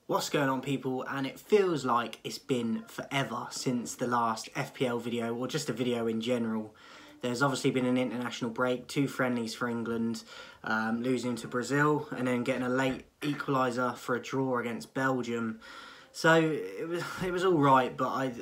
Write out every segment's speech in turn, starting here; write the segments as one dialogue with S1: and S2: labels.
S1: What's going on, people? And it feels like it's been forever since the last FPL video, or just a video in general. There's obviously been an international break, 2 friendlies for England, losing to Brazil, and then getting a late equaliser for a draw against Belgium. So it was all right, but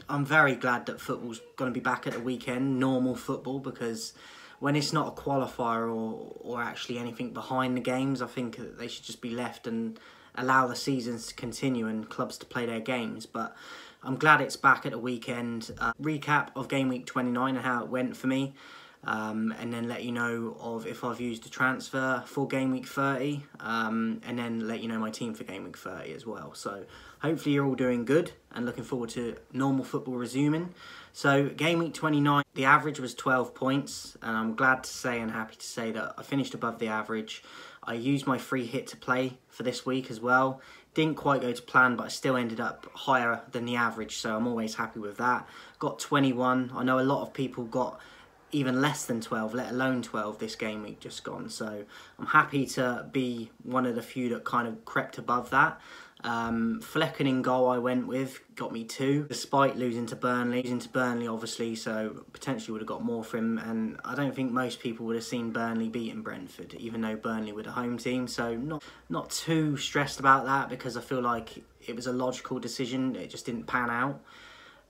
S1: I'm very glad that football's going to be back at the weekend, normal football, because when it's not a qualifier or actually anything behind the games, I think that they should just be left and allow the seasons to continue and clubs to play their games. But I'm glad it's back at the weekend. Recap of game week 29 and how it went for me, and then let you know of if I've used a transfer for game week 30, and then let you know my team for game week 30 as well. So hopefully you're all doing good and looking forward to normal football resuming. So game week 29, the average was 12 points, and I'm glad to say and happy to say that I finished above the average. I used my free hit to play for this week as well. Didn't quite go to plan, but I still ended up higher than the average, so I'm always happy with that. Got 21. I know a lot of people got even less than 12, let alone 12 this game week just gone. So I'm happy to be one of the few that kind of crept above that. Flecken in goal I went with, got me 2, despite losing to Burnley. Losing to Burnley, obviously, so potentially would have got more for him. And I don't think most people would have seen Burnley beating Brentford, even though Burnley were the home team. So not too stressed about that, because I feel like it was a logical decision. It just didn't pan out.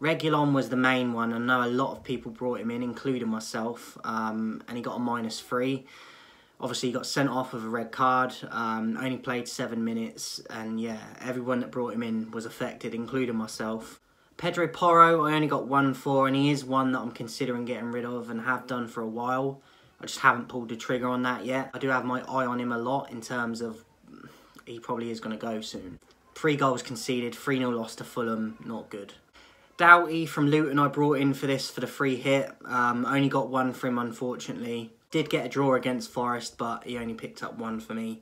S1: Reguilon was the main one. I know a lot of people brought him in, including myself, and he got a -3. Obviously, he got sent off with a red card, only played 7 minutes, and yeah, everyone that brought him in was affected, including myself. Pedro Porro, I only got 1 for, and he is one that I'm considering getting rid of and have done for a while. I just haven't pulled the trigger on that yet. I do have my eye on him a lot in terms of he probably is going to go soon. 3 goals conceded, 3-0 loss to Fulham, not good. Doughty from Luton I brought in for the free hit. Only got 1 for him, unfortunately. Did get a draw against Forest, but he only picked up 1 for me.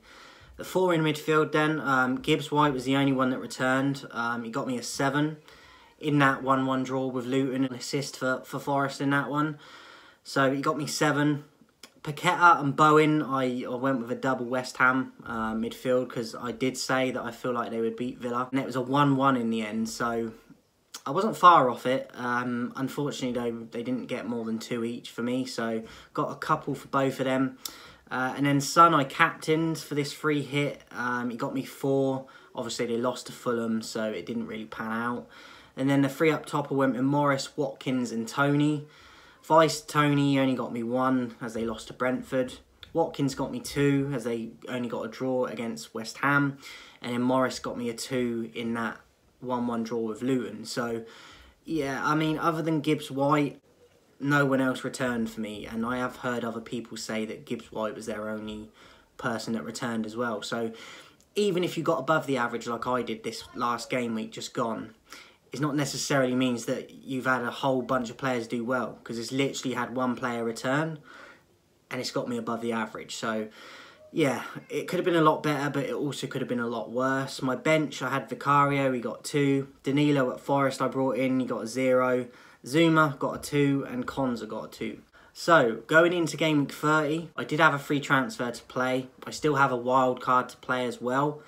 S1: The 4 in midfield then, Gibbs White was the only one that returned. He got me a 7 in that 1-1 draw with Luton, an assist for Forest in that one. So he got me 7. Paqueta and Bowen, I went with a double West Ham midfield, because I did say that I feel like they would beat Villa. And it was a 1-1 in the end, so I wasn't far off it. Unfortunately, though, they didn't get more than 2 each for me, so got a couple for both of them. And then Son I captained for this free hit. He got me 4. Obviously, they lost to Fulham, so it didn't really pan out. And then the 3 up top, I went with Morris, Watkins and Tony. Vice Tony only got me 1, as they lost to Brentford. Watkins got me 2, as they only got a draw against West Ham. And then Morris got me a 2 in that 1-1 draw with Luton. So yeah, I mean, other than Gibbs White, no one else returned for me, and I have heard other people say that Gibbs White was their only person that returned as well. So even if you got above the average like I did this last game week just gone, it's not necessarily means that you've had a whole bunch of players do well, because it's literally had 1 player return and it's got me above the average. So yeah, it could have been a lot better, but it also could have been a lot worse. My bench, I had Vicario, he got 2. Danilo at Forest I brought in, he got a 0. Zuma got a 2, and Konza got a 2. So, going into game week 30, I did have a free transfer to play. I still have a wild card to play as well,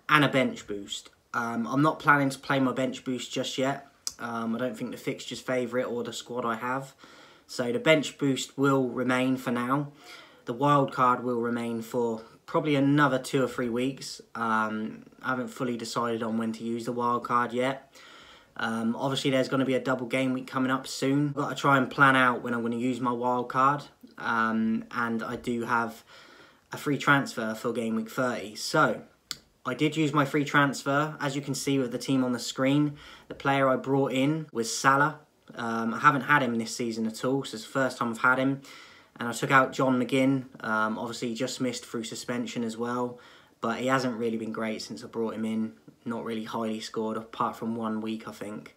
S1: and a bench boost. I'm not planning to play my bench boost just yet. I don't think the fixtures favour it or the squad I have. So the bench boost will remain for now. The wild card will remain for probably another 2 or 3 weeks. I haven't fully decided on when to use the wild card yet. Obviously, there's going to be a double game week coming up soon. I've got to try and plan out when I'm going to use my wild card. And I do have a free transfer for game week 30. So I did use my free transfer. As you can see with the team on the screen, the player I brought in was Salah. I haven't had him this season at all, so it's the first time I've had him. And I took out John McGinn. Obviously, he just missed through suspension as well. But he hasn't really been great since I brought him in. Not really highly scored, apart from 1 week, I think.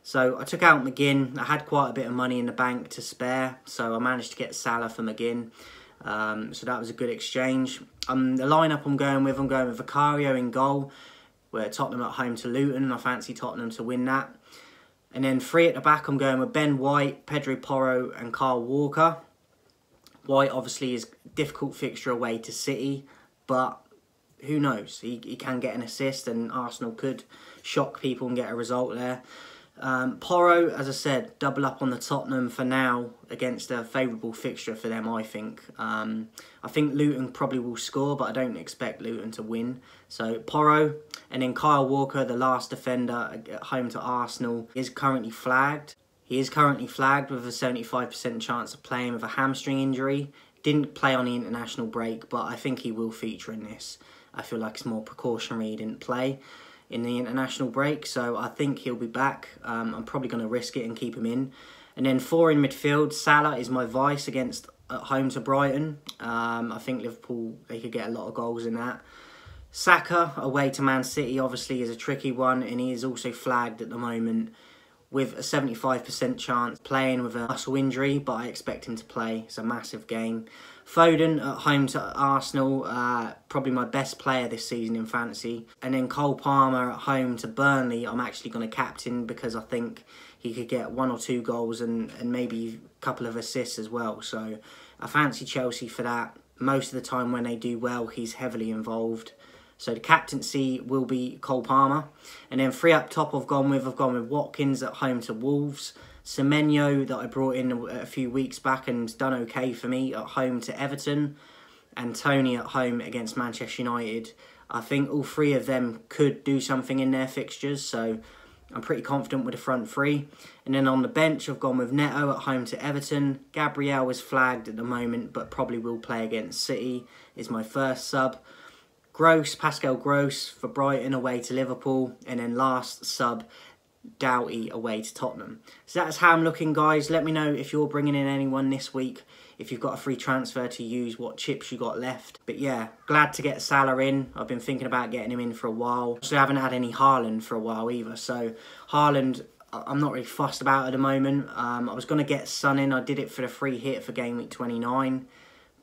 S1: So I took out McGinn. I had quite a bit of money in the bank to spare, so I managed to get Salah for McGinn. So that was a good exchange. The lineup I'm going with Vicario in goal. We're Tottenham at home to Luton, and I fancy Tottenham to win that. And then 3 at the back, I'm going with Ben White, Pedro Porro and Kyle Walker. White obviously is a difficult fixture away to City, but who knows? He can get an assist and Arsenal could shock people and get a result there. Porro, as I said, double up on the Tottenham for now against a favourable fixture for them, I think. I think Luton probably will score, but I don't expect Luton to win. So Porro, and then Kyle Walker, the last defender at home to Arsenal, is currently flagged. He is currently flagged with a 75% chance of playing with a hamstring injury. Didn't play on the international break, but I think he will feature in this. I feel like it's more precautionary he didn't play in the international break, so I think he'll be back. I'm probably going to risk it and keep him in. And then 4 in midfield, Salah is my vice at home to Brighton. I think Liverpool, they could get a lot of goals in that. Saka away to Man City obviously is a tricky one, and he is also flagged at the moment with a 75% chance playing with a muscle injury, but I expect him to play. It's a massive game. Foden at home to Arsenal, probably my best player this season in fantasy. And then Cole Palmer at home to Burnley, I'm actually going to captain because I think he could get 1 or 2 goals and maybe a couple of assists as well. So I fancy Chelsea for that. Most of the time when they do well, he's heavily involved. So the captaincy will be Cole Palmer. And then 3 up top I've gone with Watkins at home to Wolves. Semenyo that I brought in a few weeks back and done okay for me at home to Everton. And Tony at home against Manchester United. I think all 3 of them could do something in their fixtures. So I'm pretty confident with the front 3. And then on the bench I've gone with Neto at home to Everton. Gabriel is flagged at the moment but probably will play against City. Is my first sub. Pascal Gross for Brighton away to Liverpool, and then last sub, Doughty away to Tottenham. So that's how I'm looking, guys. Let me know if you're bringing in anyone this week, if you've got a free transfer to use, what chips you got left. But yeah, glad to get Salah in. I've been thinking about getting him in for a while. So I haven't had any Haaland for a while either. So Haaland, I'm not really fussed about at the moment. I was going to get Son in. I did it for the free hit for game week 29.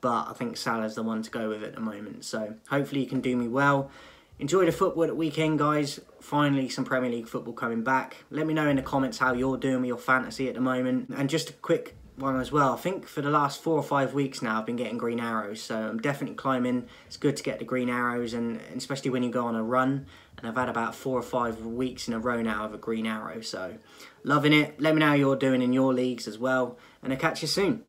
S1: But I think Salah's the one to go with at the moment. So hopefully you can do me well. Enjoy the football at the weekend, guys. Finally, some Premier League football coming back. Let me know in the comments how you're doing with your fantasy at the moment. And just a quick one as well. I think for the last 4 or 5 weeks now, I've been getting green arrows. So I'm definitely climbing. It's good to get the green arrows, and especially when you go on a run. And I've had about 4 or 5 weeks in a row now of a green arrow. So loving it. Let me know how you're doing in your leagues as well. And I'll catch you soon.